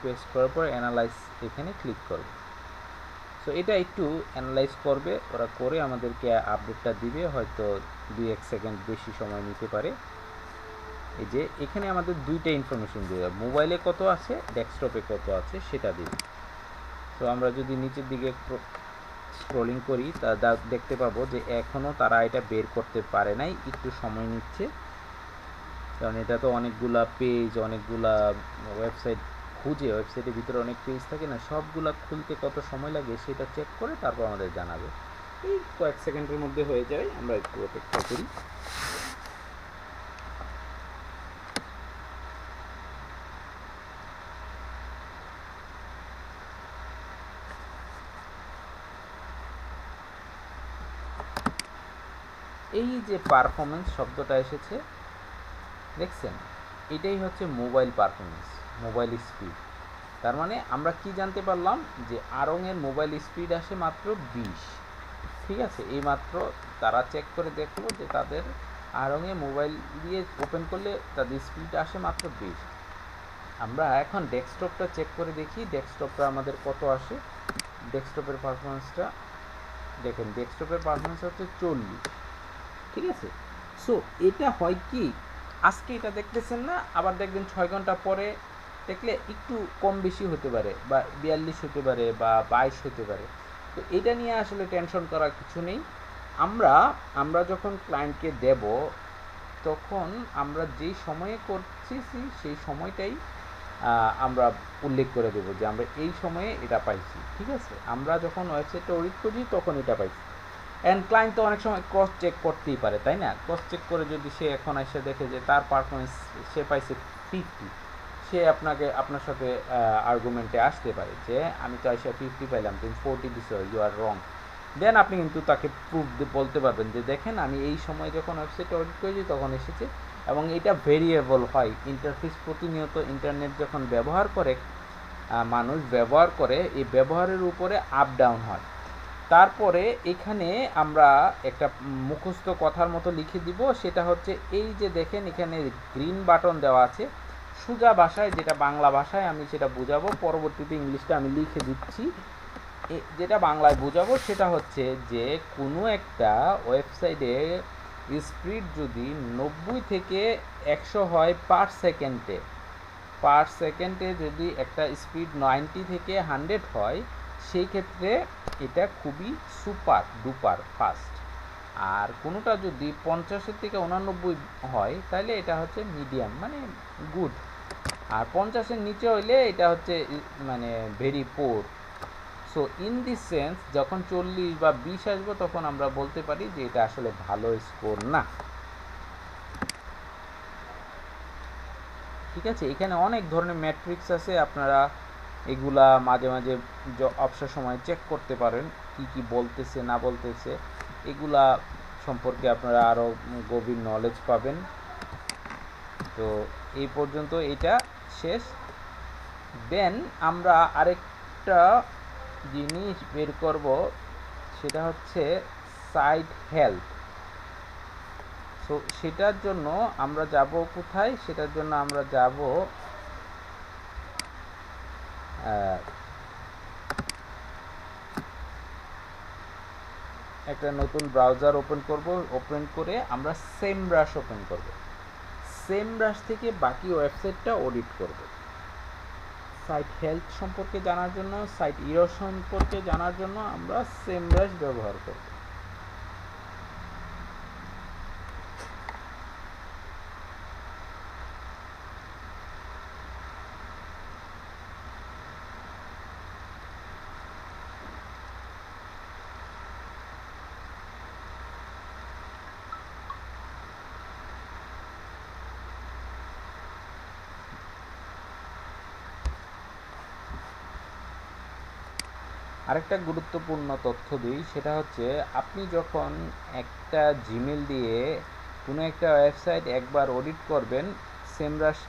পেস্ট করার পর অ্যানালাইজ এখানে ক্লিক করব। সো এটা একটু অ্যানালাইজ করবে, ওরা করে আমাদেরকে আপডেটটা দিবে, হয়তো 2-1 সেকেন্ড বেশি সময় নিতে পারে। এই যে এখানে আমাদের দুইটা ইনফরমেশন দেবে, মোবাইলে কত আছে, ডেস্কটপে কত আছে সেটা দিবে। তো আমরা যদি নিচের দিকে স্ক্রলিং করি তা দেখতে পাবো যে এখনও তারা এটা বের করতে পারে নাই, একটু সময় নিচ্ছে, কারণ এটা তো অনেকগুলা পেজ, অনেকগুলা ওয়েবসাইট খুঁজে, ওয়েবসাইটের ভিতরে অনেক পেজ থাকে না, সবগুলা খুলতে কত সময় লাগে সেটা চেক করে তারপর আমাদের জানাবে। এই কয়েক সেকেন্ডের মধ্যে হয়ে যায়, আমরা একটু অপেক্ষা করি। এই যে পারফরমেন্স শব্দটা এসেছে দেখছেন, এটাই হচ্ছে মোবাইল পারফরমেন্স, মোবাইল স্পিড। তার মানে আমরা কি জানতে পারলাম যে আরংয়ের মোবাইল স্পিড আসে মাত্র 20, ঠিক আছে। এই মাত্র তারা চেক করে দেখলো যে তাদের আরংয়ে মোবাইল দিয়ে ওপেন করলে তাদের স্পিড আসে মাত্র 20। আমরা এখন ডেস্কটপটা চেক করে দেখি ডেস্কটপটা আমাদের কত আসে। ডেস্কটপের পারফরমেন্সটা দেখেন, ডেস্কটপের পারফরমেন্স হচ্ছে 40, ঠিক আছে। সো এটা হয় কি, আজকে এটা দেখতেছেন না, আবার দেখবেন 6 ঘন্টা পরে দেখলে একটু কম বেশি হতে পারে, বা 42 হতে পারে, বা 22 হতে পারে। তো এটা নিয়ে আসলে টেনশন করার কিছু নেই। আমরা যখন ক্লায়েন্টকে দেব, তখন আমরা যেই সময়ে করছি সেই সময়টাই আমরা উল্লেখ করে দেবো যে আমরা এই সময়ে এটা পাইছি, ঠিক আছে। আমরা যখন ওয়েবসাইটটা অডিট করি তখন এটা পাইছি। অ্যান্ড ক্লায়েন্ট তো অনেক সময় ক্রস চেক করতেই পারে, তাই না? ক্রস চেক করে যদি সে এখন এসে দেখে যে তার পারফরমেন্স সে পাইছে 50, সে আপনার সাথে আর্গুমেন্টে আসতে পারে যে আমি তো এসে 50 পাইলাম, তুমি 40 দিছো, ইউ আর রং। দেন আপনি কিন্তু তাকে প্রুফ বলতে পারবেন যে দেখেন আমি এই সময় যখন ওয়েবসাইটে অডিট করেছি তখন এসেছে, এবং এটা ভেরিয়েবল হয়। ইন্টারফেস প্রতিনিয়ত ইন্টারনেট যখন ব্যবহার করে, মানুষ ব্যবহার করে, এই ব্যবহারের উপরে আপ ডাউন হয়। তারপরে এখানে আমরা একটা মুখস্থ কথার মতো লিখে দিব, সেটা হচ্ছে এই যে দেখেন এখানে গ্রিন বাটন দেওয়া আছে, সোজা ভাষায় যেটা বাংলা ভাষায় আমি সেটা বুঝাবো, পরবর্তীতে ইংলিশটা আমি লিখে দিচ্ছি। যেটা বাংলায় বোঝাবো সেটা হচ্ছে যে কোনো একটা ওয়েবসাইটে স্পিড যদি 90 থেকে 100 হয় পার সেকেন্ডে যদি একটা স্পিড 90 থেকে 100 হয়, সেই ক্ষেত্রে এটা খুবই সুপার ডুপার ফাস্ট। আর কোনোটা যদি 50 থেকে 89 হয় তাহলে এটা হচ্ছে মিডিয়াম মানে গুড, আর 50-এর নিচে হইলে এটা হচ্ছে মানে very poor. So in this sense যখন 40 বা 20 আসবো তখন আমরা বলতে পারি যে এটা আসলে ভালো স্কোর না। ঠিক আছে, এখানে অনেক ধরনের ম্যাট্রিক্স আছে, আপনারা এগুলা মাঝে মাঝে অবসর সময় চেক করতে পারেন কি কি বলতেছে না বলতেছে, এগুলা সম্পর্কে আপনারা আরও গভীর নলেজ পাবেন। তো এই পর্যন্ত এটা শেষ। দেন আমরা আরেকটা জিনিস বের করব, সেটা হচ্ছে সাইট হেলথ। সো সেটার জন্য আমরা যাব কোথায়? সেটার জন্য আমরা যাব একটা নতুন ব্রাউজার ওপেন করব, ওপেন করে আমরা সেমব্রাশ ওপেন করব। সেমব্রাশ থেকে বাকি ওয়েবসাইটটা অডিট করব। সাইট হেলথ সম্পর্কে জানার জন্য, সাইট ইরর সম্পর্কে জানার জন্য আমরা সেমব্রাশ ব্যবহার করব। আরেকটা গুরুত্বপূর্ণ তথ্য দিই, সেটা হচ্ছে আপনি যখন একটা জিমেল দিয়ে কোনো একটা ওয়েবসাইট একবার অডিট করবেন সেমব্রাশ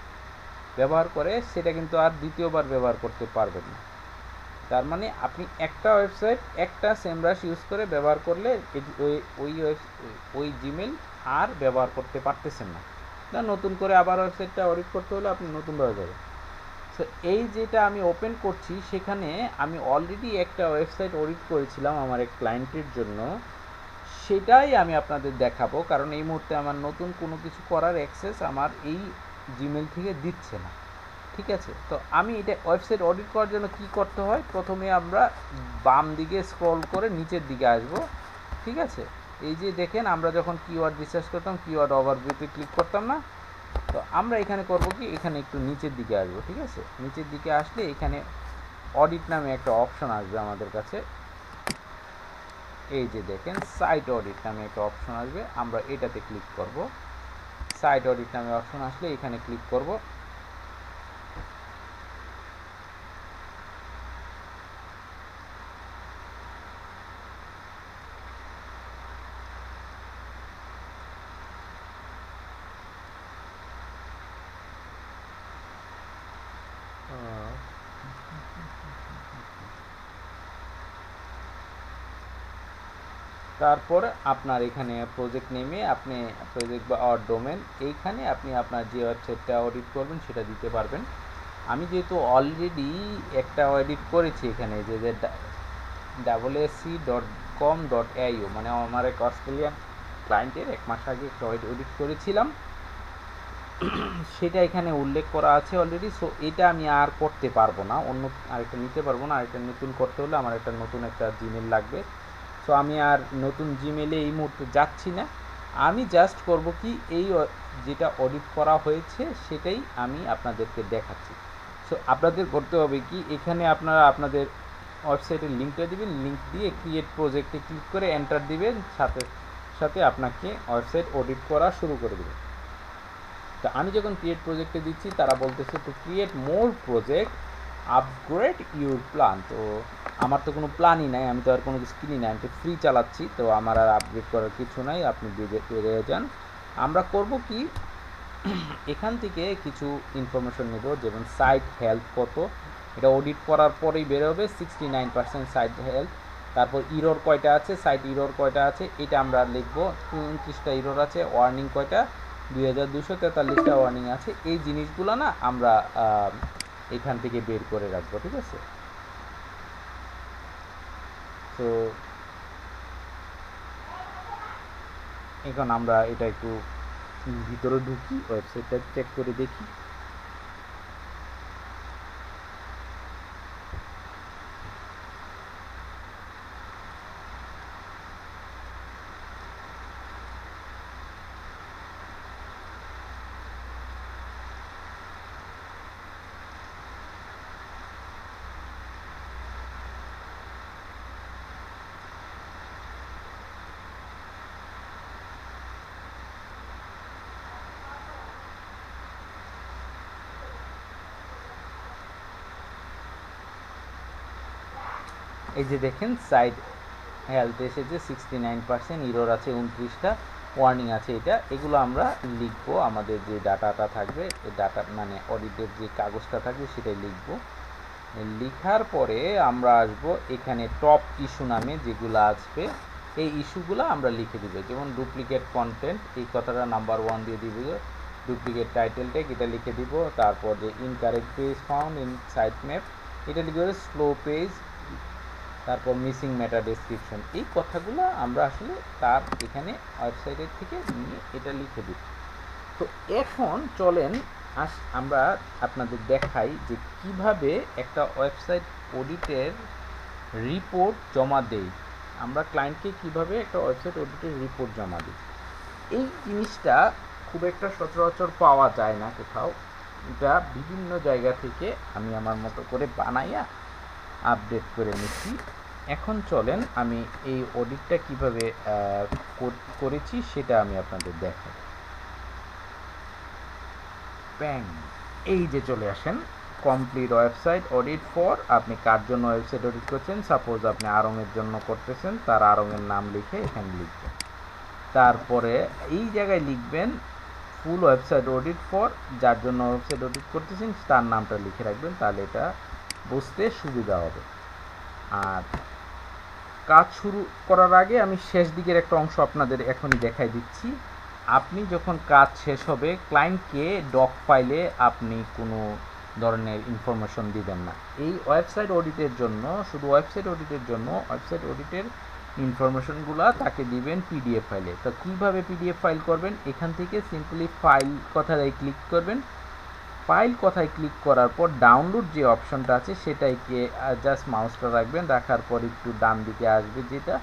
ব্যবহার করে, সেটা কিন্তু আর দ্বিতীয়বার ব্যবহার করতে পারবেন না। তার মানে আপনি একটা ওয়েবসাইট একটা সেমব্রাশ ইউজ করে ব্যবহার করলে ওই জিমেল আর ব্যবহার করতে পারতেছেন না, নতুন করে আবার ওয়েবসাইটটা অডিট করতে হলে আপনি নতুনভাবে যাবেন। সো এই যেটা আমি ওপেন করছি সেখানে আমি অলরেডি একটা ওয়েবসাইট অডিট করেছিলাম আমার এক ক্লায়েন্টের জন্য, সেটাই আমি আপনাদের দেখাবো, কারণ এই মুহূর্তে আমার নতুন কোনো কিছু করার অ্যাক্সেস আমার এই জিমেল থেকে দিচ্ছে না। ঠিক আছে, তো আমি এটা ওয়েবসাইট অডিট করার জন্য কি করতে হয়, প্রথমে আমরা বাম দিকে স্ক্রল করে নিচের দিকে আসব। ঠিক আছে, এই যে দেখেন আমরা যখন কিওয়ার্ড রিসার্চ করতাম কিওয়ার্ড ওভারভিউতে ক্লিক করতাম না, তো আমরা এখানে করব কি, এখানে একটু নিচের দিকে আসবো। ঠিক আছে, নিচের দিকে আসলে এখানে অডিট নামে একটা অপশন আসবে আমাদের কাছে, এই যে দেখেন সাইট অডিট নামে একটা অপশন আসবে, আমরা এটাতে ক্লিক করব। সাইট অডিট নামে অপশন আসলে এখানে ক্লিক করব। তারপর আপনার এখানে প্রজেক্ট নেমে আপনি প্রজেক্ট বা ডোমেন, এইখানে আপনি আপনার যে ওয়েবসাইটটা অডিট করবেন সেটা দিতে পারবেন। আমি যেহেতু অলরেডি একটা অডিট করেছি এখানে যে wsc.com.au, মানে আমার এক অস্ট্রেলিয়ান ক্লায়েন্টের 1 মাস আগে একটা অডিট করেছিলাম, সেটা এখানে উল্লেখ করা আছে অলরেডি। সো এটা আমি আর করতে পারবো না, অন্য আরেকটা নিতে পারবো না। আরেকটা নতুন করতে হলে আমার একটা নতুন একটা জিমেল লাগবে। সো আমি আর নতুন জিমেলে এই মুহূর্তে যাচ্ছি না, আমি জাস্ট করব কি, এই যেটা অডিট করা হয়েছে সেটাই আমি আপনাদেরকে দেখাচ্ছি। সো আপনাদের করতে হবে কি, এখানে আপনারা আপনাদের ওয়েবসাইটের লিঙ্কটা দিবেন, লিঙ্ক দিয়ে ক্রিয়েট প্রজেক্টে ক্লিক করে এন্টার দিবেন, সাথে সাথে আপনাকে ওয়েবসাইট অডিট করা শুরু করে দেবে। তো আমি যখন ক্রিয়েট প্রজেক্টে দিচ্ছি তারা বলতেছে to create more project upgrade your plan. তো আমার তো কোনো প্ল্যানই নাই, আমি তো আর কোনো কিছু কিনি না, আমি তো ফ্রি চালাচ্ছি, তো আমার আর আপগ্রেড করার কিছু নাই, আপনি বেরিয়ে যান। আমরা করব কি, এখান থেকে কিছু ইনফরমেশন নেব, যেমন সাইট হেলথ কত, এটা অডিট করার পরেই বেরোবে 69% সাইট হেলথ। তারপর ইরর কয়টা আছে, সাইট ইরর কয়টা আছে এটা আমরা লিখব, 29টা ইরর আছে, ওয়ার্নিং কয়টা, 2243টা ওয়ার্নিং আছে। এই জিনিসগুলো না আমরা এখান থেকে বের করে রাখবো, ঠিক আছে। তো এখন আমরা এটা একটু ভিতরে ঢুকি, ওয়েবসাইটটা চেক করে দেখি। এই যে দেখেন সাইট হেলথ এসেছে 69%, ইরর আছে 29টা, ওয়ার্নিং আছে এটা, এগুলো আমরা লিখবো। আমাদের যে ডাটাটা থাকবে, এই ডাটা মানে অডিটের যে কাগজটা থাকবে সেটাই লিখবো। লিখার পরে আমরা আসবো এখানে টপ ইস্যু নামে যেগুলো আসবে, এই ইস্যুগুলো আমরা লিখে দিব। যেমন ডুপ্লিকেট কন্টেন্ট, এই কথাটা নাম্বার 1 দিয়ে দিব। ডুপ্লিকেট টাইটেল ট্যাগ এটা লিখে দিব। তারপর যে incorrect page found in site map এটা লিখে দেবো, স্লো পেজ, তারপর মিসিং মেটা ডেসক্রিপশন, এই কথাগুলো আমরা আসলে তার এখানে ওয়েবসাইটের থেকে নিয়ে এটা লিখে দিই। তো এখন চলেন আমরা আপনাদের দেখাই যে কিভাবে একটা ওয়েবসাইট অডিটের রিপোর্ট জমা দেই। আমরা ক্লায়েন্টকে কিভাবে একটা ওয়েবসাইট অডিটের রিপোর্ট জমা দিই, এই জিনিসটা খুব একটা সচরাচর পাওয়া যায় না কোথাও। এটা বিভিন্ন জায়গা থেকে আমি আমার মতো করে বানাইয়া আপডেট করে নিচ্ছি। এখন চলেন আমি এই অডিটটা কিভাবে করেছি সেটা আমি আপনাদের দেখাই। ব্যাং, এই যে চলে আসেন কমপ্লিট ওয়েবসাইট অডিট ফর, আপনি কার জন্য ওয়েবসাইট অডিট করছেন, সাপোজ আপনি আরঙের জন্য করতেছেন, তার আরঙের নাম লিখে এখানে লিখবেন। তারপরে এই জায়গায় লিখবেন ফুল ওয়েবসাইট অডিট ফর, যার জন্য ওয়েবসাইট অডিট করতেছেন তার নামটা লিখে রাখবেন, তাহলে এটা বুঝতে সুবিধা হবে। আর কাজ শুরু করার আগে আমি শেষ দিকের একটা অংশ আপনাদের এখনই দেখাই দিচ্ছি। আপনি যখন কাজ শেষ হবে ক্লায়েন্টকে ডক ফাইলে আপনি কোনো ধরনের ইনফরমেশন দিবেন না। এই ওয়েবসাইট অডিটের জন্য, শুধু ওয়েবসাইট অডিটের জন্য ওয়েবসাইট অডিটের ইনফরমেশনগুলো তাকে দিবেন পিডিএফ ফাইলে। তো কীভাবে পিডিএফ ফাইল করবেন, এখান থেকে সিম্পলি ফাইল কথায় ক্লিক করবেন। ফাইল কথায় ক্লিক করার পর ডাউনলোড যে অপশনটা আছে সেটাইকে জাস্ট মাউসটা রাখবেন, রাখার পর একটু ডান দিকে আসবে যেটা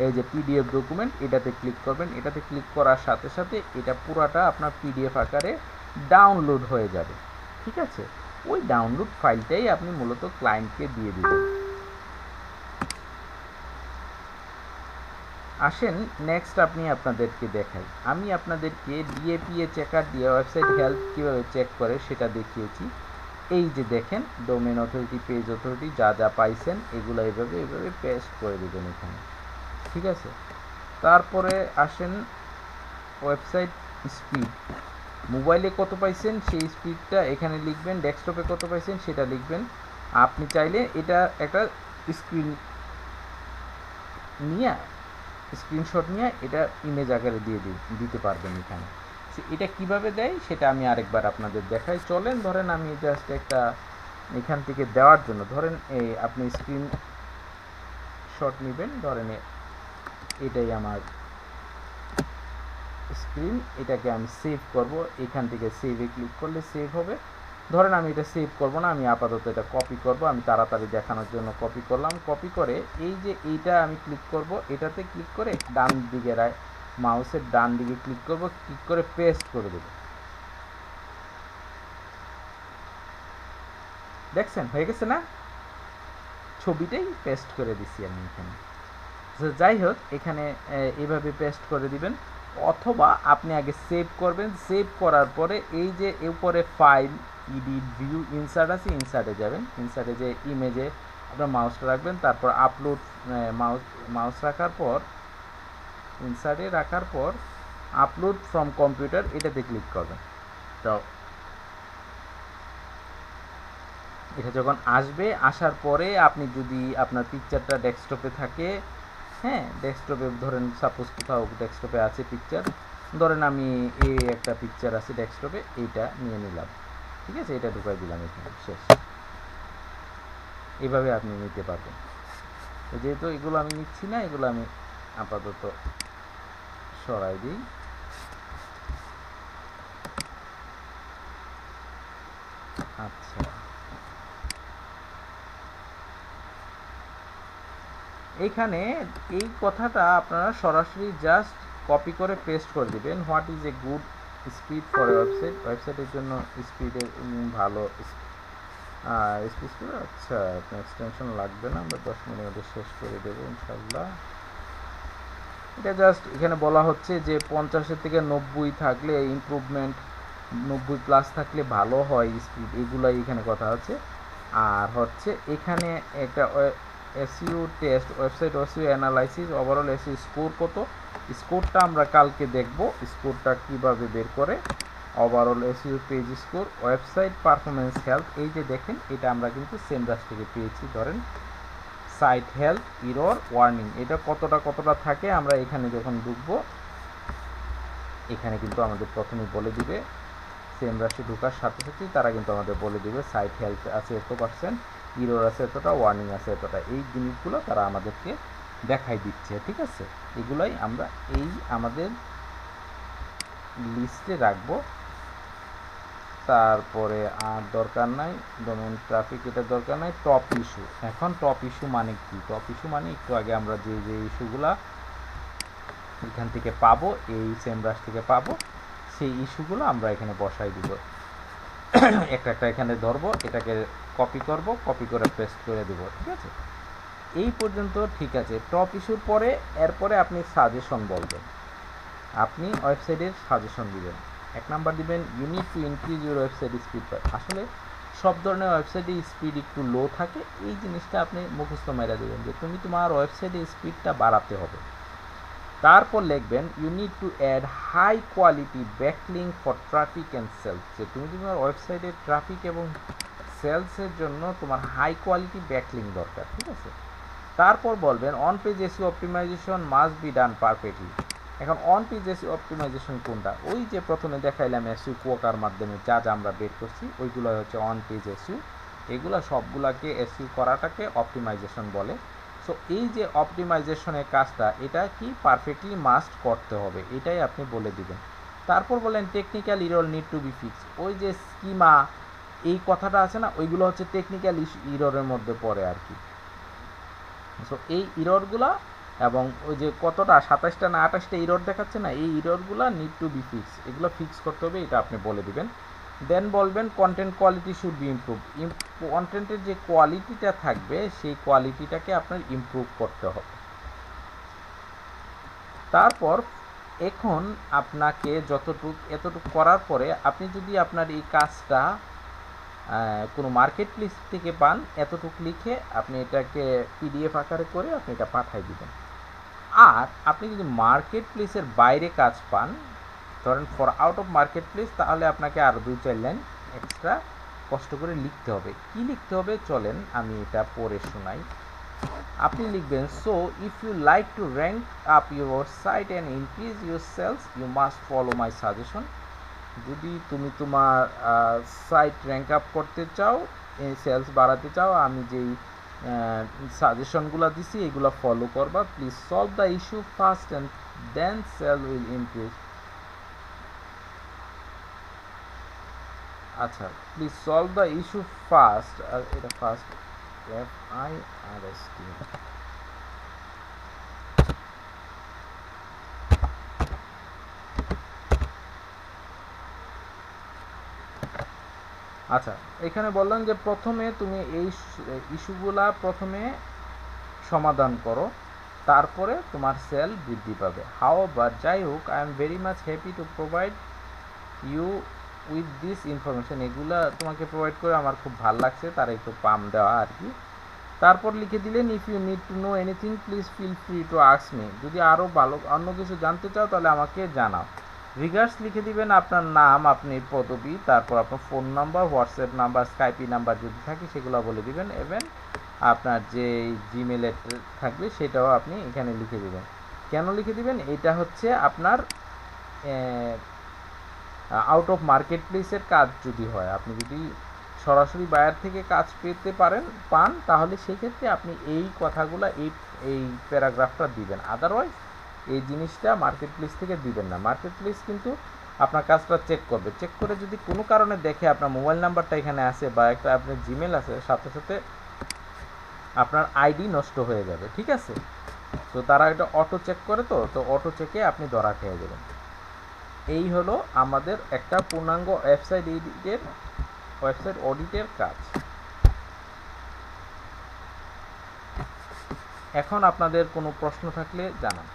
এই যে পিডিএফ ডকুমেন্ট, এটাতে ক্লিক করবেন। এটাতে ক্লিক করার সাথে সাথে এটা পুরাটা আপনার পিডিএফ আকারে ডাউনলোড হয়ে যাবে, ঠিক আছে। ওই ডাউনলোড ফাইলটাই আপনি মূলত ক্লায়েন্টকে দিয়ে দিবেন। আসেন নেক্সট আপনি আপনাদেরকে দেখাই। আমি আপনাদেরকে ডিএপিএ চেকার দিয়ে ওয়েবসাইট হেলথ কীভাবে চেক করে সেটা দেখিয়েছি। এই যে দেখেন ডোমেন অথরিটি, পেজ অথরিটি, যা যা পাইছেন এগুলো এইভাবে এইভাবে পেস্ট করে দেবেন এখানে, ঠিক আছে। তারপরে আসেন ওয়েবসাইট স্পিড, মোবাইলে কত পাইছেন সেই স্পিডটা এখানে লিখবেন, ডেস্কটপে কত পাইছেন সেটা লিখবেন। আপনি চাইলে এটা একটা স্ক্রিন নিয়ে স্ক্রিনশট নিয়ে এটা ইমেজ আকারে দিয়ে দিতে পারবেন এখানে। এটা কিভাবে দেয় সেটা আমি আরেকবার আপনাদের দেখাই। চলেন ধরেন আমি জাস্ট একটা এখান থেকে দেওয়ার জন্য, ধরেন এই আপনি স্ক্রিনশট নেবেন, ধরেন এটাই আমার স্ক্রিন, এটাকে আমি সেভ করব। এখান থেকে সেভে ক্লিক করলে সেভ হবে। ধরেন আমি এটা সেভ করব না, আমি আপাতত এটা কপি করব। আমি তাড়াতাড়ি দেখানোর জন্য কপি করলাম। কপি করে এই যে এইটা আমি ক্লিক করব, এটাতে ক্লিক করে ডান দিকে মাউসের ডান দিকে ক্লিক করব, ক্লিক করে পেস্ট করে দেব। দেখছেন হয়ে গেছে না? ছবিটাই পেস্ট করে দিছি আমি এখানে। তো যাই হোক, এখানে এইভাবে পেস্ট করে দিবেন, অথবা আপনি আগে সেভ করবেন। সেভ করার পরে এই যে উপরে ফাইল, এডিট, ভিউ, ইনসার্ট আছে, ইনসার্টে যাবেন। ইনসার্টে যে ইমেজে আপনার মাউসটা রাখবেন, তারপর আপলোড, মাউস রাখার পর ইনসার্টে রাখার পর আপলোড ফ্রম কম্পিউটার এটাতে ক্লিক করবেন। তো এটা যখন আসবে, আসার পরে আপনি যদি আপনার পিকচারটা ডেস্কটপে থাকে, হ্যাঁ ডেস্কটপে ধরেন, সাপোজ কোথাও ডেস্কটপে আছে পিকচার, ধরেন আমি এই একটা পিকচার আছে ডেস্কটপে, এইটা নিয়ে নিলাম, ঠিক আছে, এটা ঢুকাই দিলাম এখানে, শেষ। এইভাবে আপনি নিতে পারবেন। তো যেহেতু এগুলো আমি নিচ্ছি না, এগুলো আমি আপাতত সরাই দিই। আচ্ছা, এইখানে এই কথাটা আপনারা সরাসরি জাস্ট কপি করে পেস্ট করে দিবেন। What is a good speed for website, ওয়েবসাইটের জন্য স্পিডের ভালো স্পিড। আচ্ছা, আপনার এক্সটেনশন লাগবে না, আমরা 10 মিনিটের মধ্যে শেষ করে দেবো ইনশাল্লাহ। এটা জাস্ট এখানে বলা হচ্ছে যে 50 থেকে 90 থাকলে ইমপ্রুভমেন্ট, 90 প্লাস থাকলে ভালো হয় স্পিড, এগুলাই এখানে কথা আছে। আর হচ্ছে এখানে একটা SEO test, website SEO analysis, overall SEO score কত, স্কোরটা আমরা কালকে দেখব স্কোরটা কিভাবে বের করে। Overall SEO page score, website performance health, এই যে দেখেন এটা আমরা কিন্তু সেমরাস থেকে পেয়েছি। ধরেন সাইট হেলথ, ইরর, ওয়ার্নিং, এটা কতটা থাকে আমরা এখানে যখন ঢুকবো, এখানে কিন্তু আমাদের প্রথমেই বলে দিবে, সেমরাসে ঢোকার সাথে সাথেই তারা কিন্তু আমাদের বলে দিবে সাইট হেলথ আছে এত%, ইরর আছে এতটা, ওয়ার্নিং আছে এতটা, এই জিনিসগুলো তারা আমাদেরকে দেখাই দিচ্ছে, ঠিক আছে। এগুলাই আমরা এই আমাদের লিস্টে রাখবো। তারপরে আর দরকার নাই ডোমেইন ট্রাফিক, এটা দরকার নাই। টপ ইস্যু, এখন টপ ইস্যু মানে কি? টপ ইস্যু মানে একটু আগে আমরা যে ইস্যুগুলা এখান থেকে পাবো, এই সেমরাস থেকে পাবো, সেই ইস্যুগুলো আমরা এখানে বসাই দিব। একটা এখানে ধরবো, এটাকে কপি করব, কপি করে পেস্ট করে দেব, ঠিক আছে। এই পর্যন্ত ঠিক আছে। টপ ইস্যুর পরে এরপরে আপনি সাজেশন বলবেন, আপনি ওয়েবসাইটের সাজেশন দিবেন। 1 নাম্বার দিবেন you need to increase your website speed. আসলে সব ধরনের ওয়েবসাইটে স্পিড একটু লো থাকে, এই জিনিসটা আপনি মুখস্থ মেরে দেবেন যে তুমি তোমার ওয়েবসাইটের স্পিডটা বাড়াতে হবে। তারপর লিখবেন you need to add high quality backlink for traffic and sales, যে তুমি তোমার ওয়েবসাইটের ট্রাফিক এবং সেলসের জন্য তোমার হাই কোয়ালিটি ব্যাকলিঙ্ক দরকার, ঠিক আছে। তারপর বলবেন on page SEO optimization must be done perfectly. এখন অন পেজ এসইও অপটিমাইজেশন কোনটা? ওই যে প্রথমে দেখাইলাম এসইও কোয়াকার মাধ্যমে যা আমরা বের করছি, ওইগুলো হচ্ছে অন পেজ এসইও। এগুলো সবগুলাকে এসইও করাটাকে অপটিমাইজেশন বলে। সো এই যে অপটিমাইজেশনের কাজটা, এটা কি পারফেক্টলি মাস্ট করতে হবে, এটাই আপনি বলে দিবেন। তারপর বলেন technical error need to be fix, ওই যে স্কিমা এই কথাটা আছে না, ওইগুলো হচ্ছে টেকনিক্যাল ইররের মধ্যে পড়ে আর কি। সো এই ইররগুলা এবং ওই যে কতটা 27টা না 28টা ইরর দেখাচ্ছে না, এই ইররগুলা নিড টু বি ফিক্স, এগুলো ফিক্স করতে হবে, এটা আপনি বলে দিবেন। দেন বলবেন content quality should be improve, কন্টেন্টের যে কোয়ালিটিটা থাকবে সেই কোয়ালিটিটাকে আপনার ইমপ্রুভ করতে হবে। তারপর এখন আপনাকে এতটুকু করার পরে আপনি যদি আপনার এই কাজটা কোনো মার্কেট প্লেস থেকে পান, এতটুকু লিখে আপনি এটাকে পিডিএফ আকারে করে আপনি এটা পাঠিয়ে দিবেন। আর আপনি যদি মার্কেট প্লেসের বাইরে কাজ পান, ধরেন for out of market place, তাহলে আপনাকে আরও 2-4 লাইন এক্সট্রা কষ্ট করে লিখতে হবে। কি লিখতে হবে চলেন আমি এটা পড়ে শোনাই। আপনি লিখবেন so if you like to rank up your site and increase your sales you must follow my suggestion. যদি তুমি তোমার সাইট র্যাঙ্ক আপ করতে চাও, সেলস বাড়াতে চাও, আমি যেই সাজেশনগুলো দিছি এগুলো ফলো করবা। Please solve the issue first and then sale will increase. আচ্ছা, please solve the issue first, এটা ফার্স্ট FIRST। আচ্ছা, এখানে বললাম যে প্রথমে তুমি এই ইস্যুগুলা প্রথমে সমাধান করো, তারপরে তোমার সেল বৃদ্ধি পাবে। হাউএভার, যাই হোক, I am very much happy to provide you with this information. এগুলা তোমাকে প্রোভাইড করে আমার খুব ভালো লাগছে, তার একটু পাম দেওয়া আর কি। তারপর লিখে দিলেন, if you need to know anything please feel free to ask me. যদি আরও ভালো অন্য কিছু জানতে চাও তাহলে আমাকে জানাও। রিগার্ডস লিখে দিবেন আপনার নাম, আপনি পদবি, তারপর আপনার phone number, WhatsApp number, Skype number যদি থাকে সেগুলো বলে দিবেন। এবং আপনার যে জিমেল থাকবে সেটাও আপনি এখানে লিখে দিবেন। কেন লিখে দিবেন? এটা হচ্ছে আপনার আউট অফ মার্কেট প্লেসের কাজ যদি হয়, আপনি যদি সরাসরি বায়ার থেকে কাজ পেতে পান, তাহলে সেই ক্ষেত্রে আপনি এই কথাগুলো এই প্যারাগ্রাফটা দিবেন। আদারওয়াইজ এই জিনিসটা মার্কেট প্লেস থেকে দিবেন না। মার্কেট প্লেস কিন্তু আপনার কাজটা চেক করবে, চেক করে যদি কোনো কারণে দেখে আপনার মোবাইল নাম্বারটা এখানে আছে বা একটা আপনার জিমেল আছে, সাথে সাথে আপনার আইডি নষ্ট হয়ে যাবে, ঠিক আছে? তো তারা এটা অটো চেক করে, তো অটো চেকে আপনি ধরা খেয়ে যাবেন। এই হলো আমাদের একটা পূর্ণাঙ্গ ওয়েবসাইট অডিটের কাজ। এখন আপনাদের কোনো প্রশ্ন থাকলে জানান।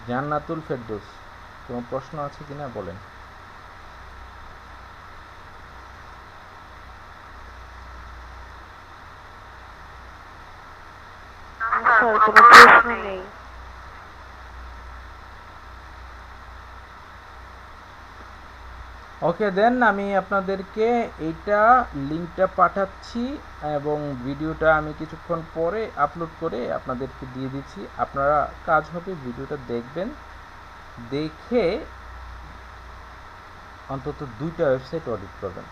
জান্নাতুল ফেরদৌস, কোনো প্রশ্ন আছে কিনা বলেন। স্যার কোনো প্রশ্ন নেই। ওকে দেন, আমি আপনাদেরকে এইটা লিঙ্কটা পাঠাচ্ছি এবং ভিডিওটা আমি কিছুক্ষণ পরে আপলোড করে আপনাদেরকে দিয়ে দিচ্ছি। আপনারা কাজ হবে ভিডিওটা দেখবেন, দেখে অন্তত 2টা ওয়েবসাইট অডিট করবেন।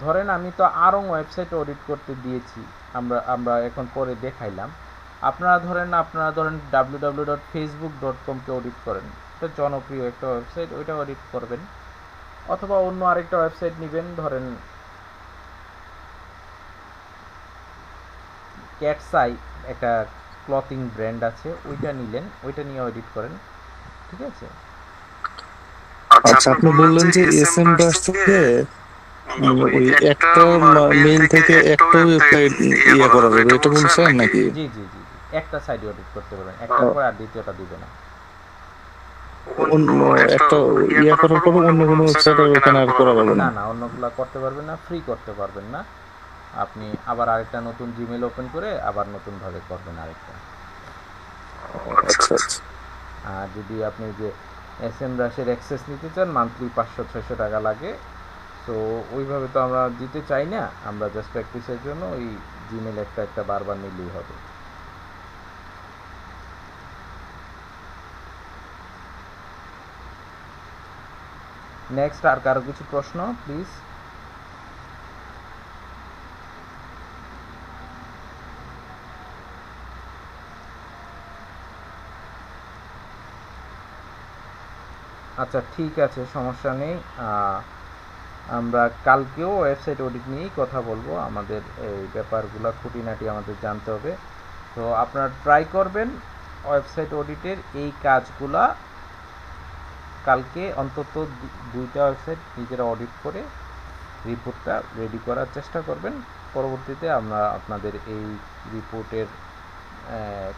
ধরেন আমি তো আরং ওয়েবসাইট অডিট করতে দিয়েছি, আমরা এখন পরে দেখাইলাম। আপনারা ধরেন www.facebook.com-কে অডিট করেন, এটা জনপ্রিয় একটা ওয়েবসাইট, ওইটা অডিট করবেন। অথবা অন্য আরেকটা ওয়েবসাইট নেবেন, ধরেন ক্যাটসাই, একটা ক্লথিং ব্র্যান্ড আছে, ওইটা নিলেন, ওইটা নিয়ে অডিট করেন, ঠিক আছে? আচ্ছা, আপনি বললেন যে এসএম ব্রাশ থেকে ওই একটা মেইল থেকে একটা ওয়েবসাইট ইয়ে করা যাবে, এটা বলছেন নাকি? জি জি জি জি, একটা সাইডে অডিট করতে পারবেন, একটার পর আর দ্বিতীয়টা দিবে না। অন্য একটা ইয়ে করার পর অন্য কোনো ওয়েবসাইট ওখানে আর করা যাবে না না? না, অন্যগুলা করতে পারবেন না, ফ্রি করতে পারবেন না। আপনি আবার আরেকটা নতুন জিমেল ওপেন করে আবার নতুনভাবে করবেন আরেকটা। আচ্ছা আচ্ছা। আর যদি আপনি যে এসএম ব্রাশের অ্যাক্সেস নিতে চান, মান্থলি 500-600 টাকা লাগে। তো ওইভাবে তো আমরা দিতে চাই না, আমরা জাস্ট প্র্যাকটিসের জন্য ওই জিমেল একটা বারবার নিলেই হবে। নেক্সট, আর কারো কিছু প্রশ্ন প্লিজ? আচ্ছা ঠিক আছে, সমস্যা নেই। আমরা কালকেও ওয়েবসাইট অডিট নিয়েই কথা বলবো। আমাদের এই ব্যাপারগুলো খুঁটিনাটি আমাদের জানতে হবে। তো আপনারা ট্রাই করবেন ওয়েবসাইট অডিটের এই কাজগুলা কালকে অন্তত 2টা ওয়েবসাইট নিজেরা অডিট করে রিপোর্টটা রেডি করার চেষ্টা করবেন। পরবর্তীতে আমরা আপনাদের এই রিপোর্টের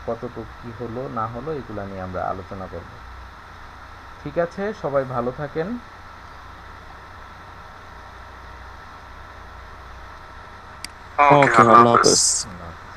কতটুকু কী হলো না হলো এগুলো নিয়ে আমরা আলোচনা করব। ঠিক আছে, সবাই ভালো থাকেন। ওকে, আল্লাহ হাফেজ। আল্লাহ হাফেজ।